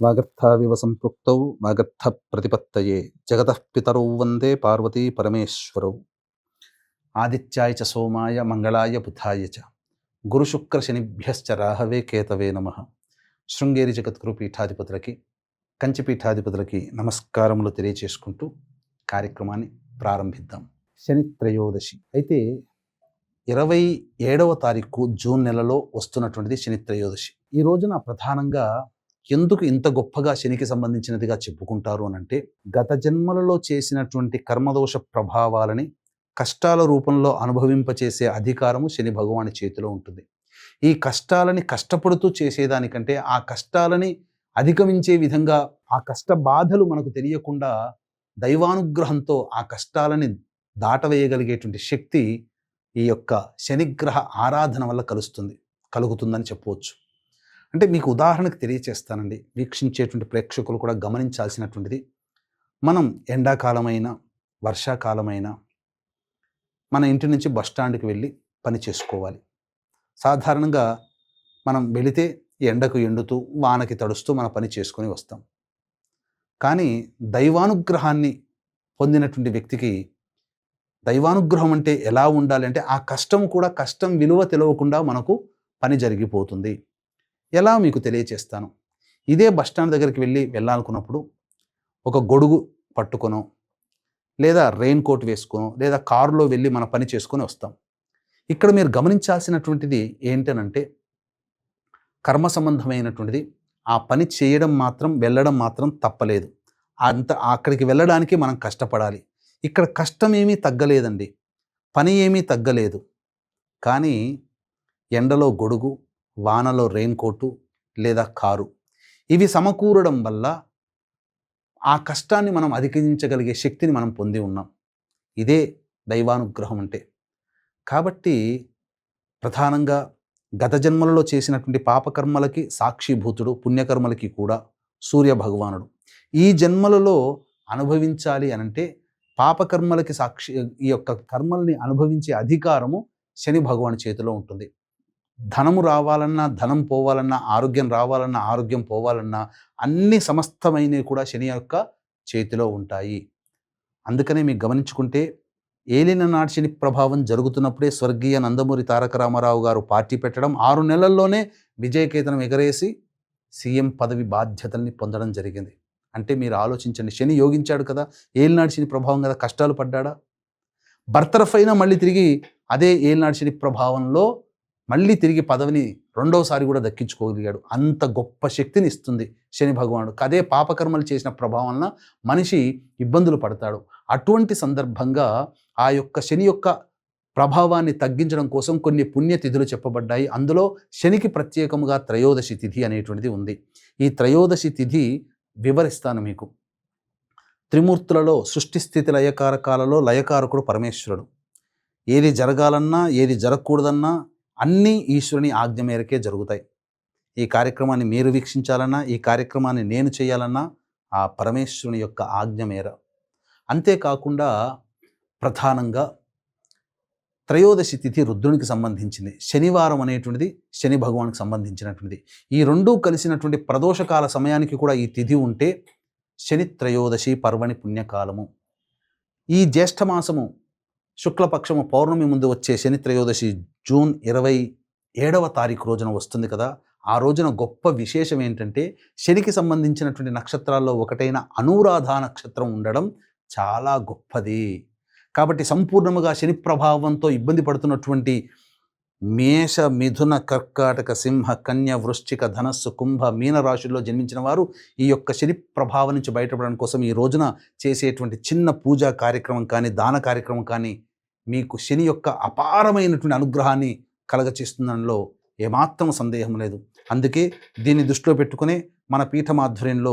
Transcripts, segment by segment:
వాగర్థావివ సంపృక్తౌ వాగర్థ ప్రతిపత్తయే జగతః పితరౌ వందే పార్వతీ పరమేశ్వరౌ. ఆదిత్యాయ చ సోమాయ మంగళాయ బుధాయ చ గురుశుక్ర శనిభ్యశ్చ రాహవే కేతవే నమః. శృంగేరి జగద్గురు పీఠాధిపతులకి, కంచి పీఠాధిపతులకి నమస్కారములు తెలియచేసుకుంటూ కార్యక్రమాన్ని ప్రారంభిద్దాం. శని త్రయోదశి అయితే 27వ తారీఖు జూన్ నెలలో వస్తున్నటువంటిది శని త్రయోదశి. ఈ రోజున ప్రధానంగా ఎందుకు ఇంత గొప్పగా శనికి సంబంధించినదిగా చెప్పుకుంటారు అనంటే, గత జన్మలలో చేసినటువంటి కర్మదోష ప్రభావాలని కష్టాల రూపంలో అనుభవింపచేసే అధికారము శని భగవాని చేతిలో ఉంటుంది. ఈ కష్టాలని కష్టపడుతూ చేసేదానికంటే ఆ కష్టాలని అధిగమించే విధంగా ఆ కష్ట బాధలు మనకు తెలియకుండా దైవానుగ్రహంతో ఆ కష్టాలని దాటవేయగలిగేటువంటి శక్తి ఈ యొక్క శనిగ్రహ ఆరాధన వల్ల కలుగుతుందని చెప్పవచ్చు. అంటే మీకు ఉదాహరణకు తెలియచేస్తానండి, వీక్షించేటువంటి ప్రేక్షకులు కూడా గమనించాల్సినటువంటిది. మనం ఎండాకాలమైనా వర్షాకాలమైనా మన ఇంటి నుంచి బస్టాండ్కి వెళ్ళి పని చేసుకోవాలి. సాధారణంగా మనం వెళితే ఎండకు ఎండుతూ వానకి తడుస్తూ మన పని చేసుకొని వస్తాం. కానీ దైవానుగ్రహాన్ని పొందినటువంటి వ్యక్తికి దైవానుగ్రహం అంటే ఎలా ఉండాలి అంటే, ఆ కష్టం కూడా కష్టం విలువ తెలియకుండా మనకు పని జరిగిపోతుంది. ఎలా మీకు తెలియచేస్తాను. ఇదే బస్టాండ్ దగ్గరికి వెళ్ళాలనుకున్నప్పుడు ఒక గొడుగు పట్టుకొనో, లేదా రెయిన్ కోట్ వేసుకొనో, లేదా కారులో వెళ్ళి మన పని చేసుకొని వస్తాం. ఇక్కడ మీరు గమనించాల్సినటువంటిది ఏంటనంటే, కర్మ సంబంధమైనటువంటిది ఆ పని చేయడం మాత్రం, వెళ్ళడం మాత్రం తప్పలేదు. అక్కడికి వెళ్ళడానికి మనం కష్టపడాలి. ఇక్కడ కష్టం ఏమీ తగ్గలేదండి, పని ఏమీ తగ్గలేదు. కానీ ఎండలో గొడుగు, వానలో రెయిన్ కోటు లేదా కారు, ఇవి సమకూరడం వల్ల ఆ కష్టాన్ని మనం అధిగమించగలిగే శక్తిని మనం పొంది ఉన్నాం. ఇదే దైవానుగ్రహం అంటే. కాబట్టి ప్రధానంగా గత జన్మలలో చేసినటువంటి పాపకర్మలకి సాక్షిభూతుడు, పుణ్యకర్మలకి కూడా సూర్య భగవానుడు. ఈ జన్మలలో అనుభవించాలి అనంటే పాపకర్మలకి ఈ యొక్క కర్మల్ని అనుభవించే అధికారము శని భగవాని చేతిలో ఉంటుంది. ధనము రావాలన్నా ధనం పోవాలన్నా, ఆరోగ్యం రావాలన్నా ఆరోగ్యం పోవాలన్నా, అన్ని సమస్తమైనవి కూడా శని యొక్క చేతిలో ఉంటాయి. అందుకనే మీకు గమనించుకుంటే, ఏలిన నాటి శని ప్రభావం జరుగుతున్నప్పుడే స్వర్గీయ నందమూరి తారక రామారావు గారు పార్టీ పెట్టడం, 6 నెలల్లోనే విజయకేతనం ఎగరేసి సీఎం పదవి బాధ్యతల్ని పొందడం జరిగింది. అంటే మీరు ఆలోచించండి, శని యోగించాడు కదా, ఏలినాటి శని ప్రభావం కదా, కష్టాలు పడ్డాడా? బర్తరఫ్ అయినా మళ్ళీ తిరిగి అదే ఏలినాటి శని ప్రభావంలో మళ్ళీ తిరిగి పదవిని రెండోసారి కూడా దక్కించుకోగలిగాడు. అంత గొప్ప శక్తిని ఇస్తుంది శని భగవానుడు. అదే పాపకర్మలు చేసిన ప్రభావం వలన మనిషి ఇబ్బందులు పడతాడు. అటువంటి సందర్భంగా ఆ యొక్క శని యొక్క ప్రభావాన్ని తగ్గించడం కోసం కొన్ని పుణ్యతిథులు చెప్పబడ్డాయి. అందులో శనికి ప్రత్యేకముగా త్రయోదశి తిథి అనేటువంటిది ఉంది. ఈ త్రయోదశి తిథి వివరిస్తాను మీకు. త్రిమూర్తులలో సృష్టి స్థితి లయకారకాలలో లయకారకుడు పరమేశ్వరుడు. ఏది జరగాలన్నా, ఏది జరగకూడదన్నా అన్నీ ఈశ్వరుని ఆజ్ఞ మేరకే జరుగుతాయి. ఈ కార్యక్రమాన్ని మీరు వీక్షించాలన్నా, ఈ కార్యక్రమాన్ని నేను చేయాలన్నా ఆ పరమేశ్వరుని యొక్క ఆజ్ఞ మేర. అంతేకాకుండా ప్రధానంగా త్రయోదశి తిథి రుద్రునికి సంబంధించింది. శనివారం అనేటువంటిది శని భగవానికి సంబంధించినటువంటిది. ఈ రెండూ కలిసినటువంటి ప్రదోషకాల సమయానికి కూడా ఈ తిథి ఉంటే శని త్రయోదశి పర్వణి పుణ్యకాలము. ఈ జ్యేష్ఠమాసము శుక్లపక్షము పౌర్ణమి ముందు వచ్చే శని త్రయోదశి జూన్ 27వ తారీఖు రోజున వస్తుంది కదా. ఆ రోజున గొప్ప విశేషం ఏంటంటే, శనికి సంబంధించినటువంటి నక్షత్రాల్లో ఒకటైన అనురాధ నక్షత్రం ఉండడం చాలా గొప్పది. కాబట్టి సంపూర్ణముగా శని ప్రభావంతో ఇబ్బంది పడుతున్నటువంటి మేష, మిథున, కర్కాటక, సింహ, కన్య, వృశ్చిక, ధనస్సు, కుంభ, మీన రాశుల్లో జన్మించిన వారు ఈ యొక్క శని ప్రభావం నుంచి బయటపడడం కోసం ఈ రోజున చేసేటువంటి చిన్న పూజా కార్యక్రమం కానీ, దాన కార్యక్రమం కానీ మీకు శని యొక్క అపారమైనటువంటి అనుగ్రహాన్ని కలగచేస్తుందనలో ఏమాత్రం సందేహం లేదు. అందుకే దీన్ని దృష్టిలో పెట్టుకునే మన పీఠమాధ్వర్యంలో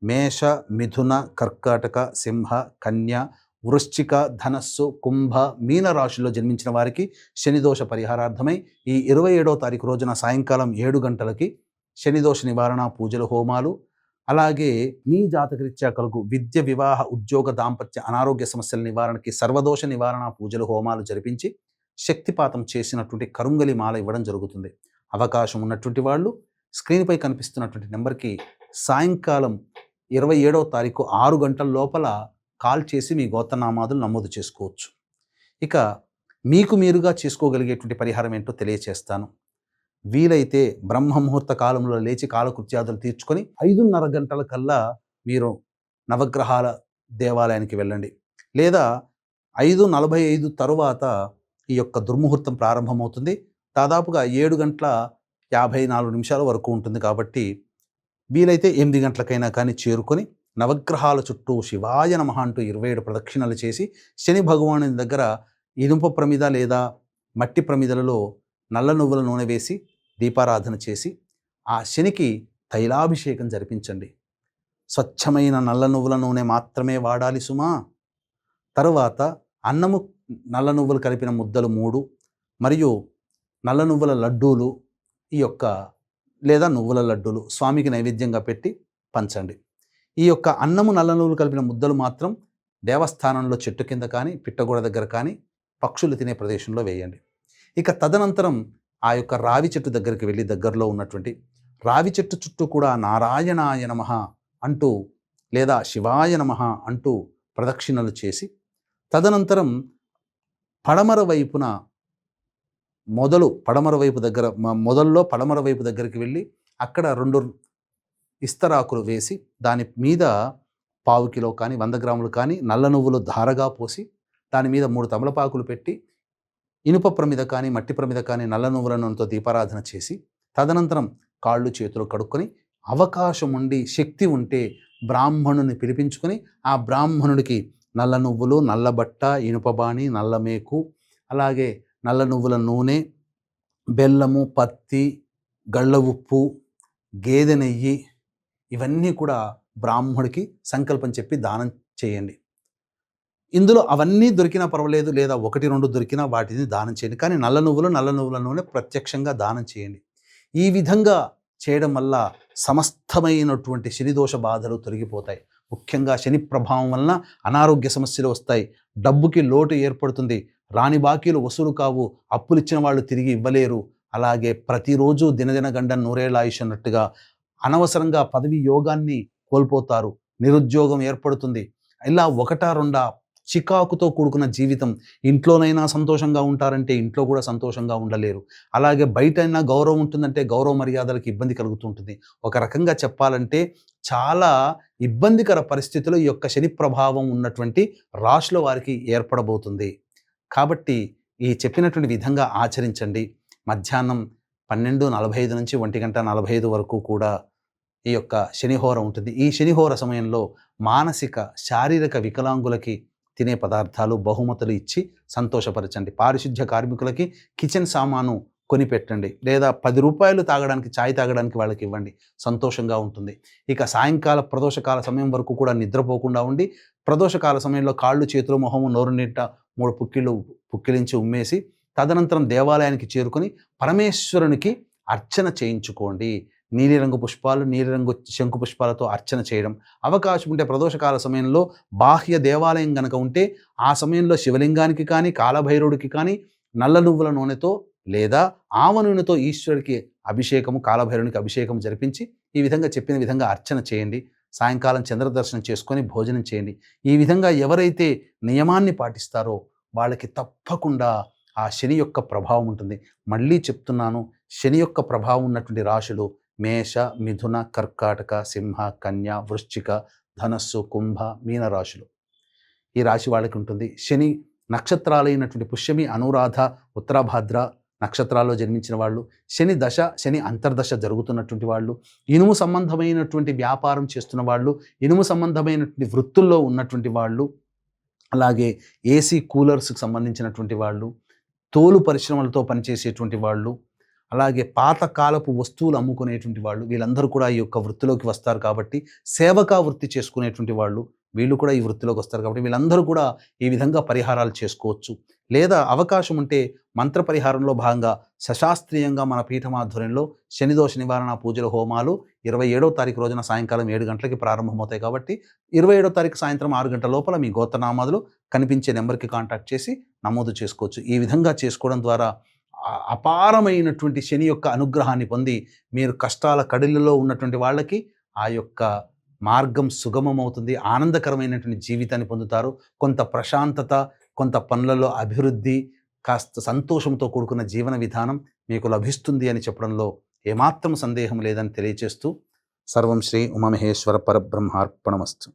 మేష, మిథున, కర్కాటక, సింహ, కన్య, వృశ్చిక, ధనస్సు, కుంభ, మీన రాశుల్లో జన్మించిన వారికి శనిదోష పరిహారార్థమై ఈ 27వ తారీఖు రోజున సాయంకాలం 7 గంటలకి శనిదోష నివారణ పూజలు, హోమాలు, అలాగే మీ జాతకరీత్యా కలుగు విద్య, వివాహ, ఉద్యోగ, దాంపత్య, అనారోగ్య సమస్యల నివారణకి సర్వదోష నివారణ పూజలు, హోమాలు జరిపించి శక్తిపాతం చేసినటువంటి కరుంగలి మాల ఇవ్వడం జరుగుతుంది. అవకాశం ఉన్నటువంటి వాళ్ళు స్క్రీన్పై కనిపిస్తున్నటువంటి నెంబర్కి సాయంకాలం 27వ తారీఖు 6 గంటల లోపల కాల్ చేసి మీ గోత్రనామాదులు నమోదు చేసుకోవచ్చు. ఇక మీకు మీరుగా చేసుకోగలిగేటువంటి పరిహారం ఏంటో తెలియచేస్తాను. వీలైతే బ్రహ్మముహూర్త కాలంలో లేచి కాలకృత్యాదులు తీర్చుకొని 5:30 గంటల కల్లా మీరు నవగ్రహాల దేవాలయానికి వెళ్ళండి. లేదా 5:45 తరువాత ఈ యొక్క దుర్ముహూర్తం ప్రారంభమవుతుంది. దాదాపుగా 7:54 వరకు ఉంటుంది. కాబట్టి వీలైతే 8 గంటలకైనా కానీ చేరుకొని నవగ్రహాల చుట్టూ శివాయ నమః అంటూ 27 ప్రదక్షిణలు చేసి శని భగవానుని దగ్గర ఇనుప ప్రమిద లేదా మట్టి ప్రమిదలలో నల్ల నువ్వుల నూనె వేసి దీపారాధన చేసి ఆ శనికి తైలాభిషేకం జరిపించండి. స్వచ్ఛమైన నల్ల నువ్వుల నూనె మాత్రమే వాడాలి సుమా. తరువాత అన్నము నల్ల నువ్వులు కలిపిన ముద్దలు 3 మరియు నల్ల నువ్వుల లడ్డూలు లేదా నువ్వుల లడ్డూలు స్వామికి నైవేద్యంగా పెట్టి పంచండి. ఈ యొక్క అన్నము నల్ల నువ్వులు కలిపిన ముద్దలు మాత్రం దేవస్థానంలో చెట్టు కింద కానీ పిట్టగోడ దగ్గర కానీ పక్షులు తినే ప్రదేశంలో వేయండి. ఇక తదనంతరం ఆ యొక్క రావి చెట్టు దగ్గరికి వెళ్ళి దగ్గరలో ఉన్నటువంటి రావి చెట్టు చుట్టూ కూడా నారాయణాయ నమః అంటూ లేదా శివాయ నమః అంటూ ప్రదక్షిణలు చేసి తదనంతరం పడమర వైపున పడమర వైపు దగ్గరికి వెళ్ళి అక్కడ 2 ఇస్తరాకులు వేసి దాని మీద 1/4 కిలో కానీ 100 గ్రాములు కానీ నల్ల నువ్వులు ధారగా పోసి దాని మీద 3 తమలపాకులు పెట్టి ఇనుప ప్రమిద కానీ మట్టి ప్రమిద కానీ నల్ల నువ్వుల నూనెతో దీపారాధన చేసి తదనంతరం కాళ్ళు చేతులు కడుక్కొని అవకాశం ఉండి శక్తి ఉంటే బ్రాహ్మణుని పిలిపించుకొని ఆ బ్రాహ్మణుడికి నల్ల నువ్వులు, నల్ల బట్ట, ఇనుపబాణి, నల్ల మేకు, అలాగే నల్ల నువ్వుల నూనె, బెల్లము, పత్తి, గళ్ళ ఉప్పు, గేదె నెయ్యి ఇవన్నీ కూడా బ్రాహ్మడికి సంకల్పం చెప్పి దానం చేయండి. ఇందులో అవన్నీ దొరికినా పర్వాలేదు, లేదా 1-2 దొరికినా వాటిని దానం చేయండి. కానీ నల్ల నువ్వుల నూనె ప్రత్యక్షంగా దానం చేయండి. ఈ విధంగా చేయడం వల్ల సమస్తమైనటువంటి శనిదోష బాధలు తొలగిపోతాయి. ముఖ్యంగా శని ప్రభావం వలన అనారోగ్య సమస్యలు వస్తాయి, డబ్బుకి లోటు ఏర్పడుతుంది, రాని బాకీలు వసూలు కావు, అప్పులు ఇచ్చిన వాళ్ళు తిరిగి ఇవ్వలేరు. అలాగే ప్రతిరోజు దినదిన గండం నూరేళ్ల ఆయుష్ అన్నట్టుగా అనవసరంగా పదవి యోగాన్ని కోల్పోతారు, నిరుద్యోగం ఏర్పడుతుంది. ఇలా 1-2 చికాకుతో కూడుకున్న జీవితం. ఇంట్లోనైనా సంతోషంగా ఉంటారంటే ఇంట్లో కూడా సంతోషంగా ఉండలేరు. అలాగే బయటైనా గౌరవం ఉంటుందంటే గౌరవ మర్యాదలకు ఇబ్బంది కలుగుతుంటుంది. ఒక రకంగా చెప్పాలంటే చాలా ఇబ్బందికర పరిస్థితులు ఈ యొక్క శని ప్రభావం ఉన్నటువంటి రాశుల వారికి ఏర్పడబోతుంది. కాబట్టి ఈ చెప్పినటువంటి విధంగా ఆచరించండి. మధ్యాహ్నం 12:45 నుంచి 1:45 వరకు కూడా ఈ యొక్క శనిహోర ఉంటుంది. ఈ శనిహోర సమయంలో మానసిక శారీరక వికలాంగులకి తినే పదార్థాలు బహుమతులు ఇచ్చి సంతోషపరచండి. పారిశుద్ధ్య కార్మికులకి కిచెన్ సామాను కొనిపెట్టండి, లేదా 10 రూపాయలు తాగడానికి ఛాయ్ తాగడానికి వాళ్ళకి ఇవ్వండి, సంతోషంగా ఉంటుంది. ఇక సాయంకాల ప్రదోషకాల సమయం వరకు కూడా నిద్రపోకుండా ఉండి ప్రదోషకాల సమయంలో కాళ్ళు చేతులు మొహము నోరు నింట 3 పుక్కిలించి ఉమ్మేసి తదనంతరం దేవాలయానికి చేరుకొని పరమేశ్వరునికి అర్చన చేయించుకోండి. నీలిరంగు పుష్పాలు, నీలిరంగు శంకు పుష్పాలతో అర్చన చేయడం. అవకాశం ఉంటే ప్రదోషకాల సమయంలో బాహ్య దేవాలయం కనుక ఉంటే ఆ సమయంలో శివలింగానికి కానీ కాలభైరవుడికి కానీ నల్ల నువ్వుల నూనెతో లేదా ఆవ నూనెతో ఈశ్వరుడికి అభిషేకము, కాలభైరవునికి అభిషేకం జరిపించి ఈ విధంగా చెప్పిన విధంగా అర్చన చేయండి. సాయంకాలం చంద్రదర్శనం చేసుకొని భోజనం చేయండి. ఈ విధంగా ఎవరైతే నియమాన్ని పాటిస్తారో వాళ్ళకి తప్పకుండా ఆ శని యొక్క ప్రభావం ఉంటుంది. మళ్ళీ చెప్తున్నాను, శని యొక్క ప్రభావం ఉన్నటువంటి రాశులు మేష, మిథున, కర్కాటక, సింహ, కన్య, వృశ్చిక, ధనస్సు, కుంభ, మీన రాశులు. ఈ రాశి వాళ్ళకి ఉంటుంది. శని నక్షత్రాలైనటువంటి పుష్యమి, అనురాధ, ఉత్తరాభాద్ర నక్షత్రాల్లో జన్మించిన వాళ్ళు, శని దశ, శని అంతర్దశ జరుగుతున్నటువంటి వాళ్ళు, ఇనుము సంబంధమైనటువంటి వ్యాపారం చేస్తున్న వాళ్ళు, ఇనుము సంబంధమైనటువంటి వృత్తుల్లో ఉన్నటువంటి వాళ్ళు, అలాగే ఏసీ కూలర్స్కి సంబంధించినటువంటి వాళ్ళు, తోలు పరిశ్రమలతో పనిచేసేటువంటి వాళ్ళు, అలాగే పాతకాలపు వస్తువులు అమ్ముకునేటువంటి వాళ్ళు, వీళ్ళందరూ కూడా ఈ యొక్క వృత్తిలోకి వస్తారు. కాబట్టి సేవకా వృత్తి చేసుకునేటువంటి వాళ్ళు వీళ్ళు కూడా ఈ వృత్తిలోకి వస్తారు. కాబట్టి వీళ్ళందరూ కూడా ఈ విధంగా పరిహారాలు చేసుకోవచ్చు. లేదా అవకాశం ఉంటే మంత్ర పరిహారంలో భాగంగా సశాస్త్రీయంగా మన పీఠమాధ్వర్యంలో శనిదోష నివారణ పూజల హోమాలు 27వ తారీఖు రోజున సాయంకాలం 7 గంటలకి ప్రారంభమవుతాయి. కాబట్టి 27వ తారీఖు సాయంత్రం 6 గంటల లోపల మీ గోత్రనామాదులు కనిపించే నెంబర్కి కాంటాక్ట్ చేసి నమోదు చేసుకోవచ్చు. ఈ విధంగా చేసుకోవడం ద్వారా అపారమైనటువంటి శని యొక్క అనుగ్రహాన్ని పొంది మీరు కష్టాల కడిలలో ఉన్నటువంటి వాళ్ళకి ఆ యొక్క మార్గం సుగమమవుతుంది. ఆనందకరమైనటువంటి జీవితాన్ని పొందుతారు. కొంత ప్రశాంతత, కొంత పనులలో అభివృద్ధి, కాస్త సంతోషంతో కూడుకున్న జీవన విధానం మీకు లభిస్తుంది అని చెప్పడంలో ఏమాత్రం సందేహం లేదని తెలియచేస్తూ, సర్వం శ్రీ ఉమామహేశ్వర పరబ్రహ్మార్పణమస్తు.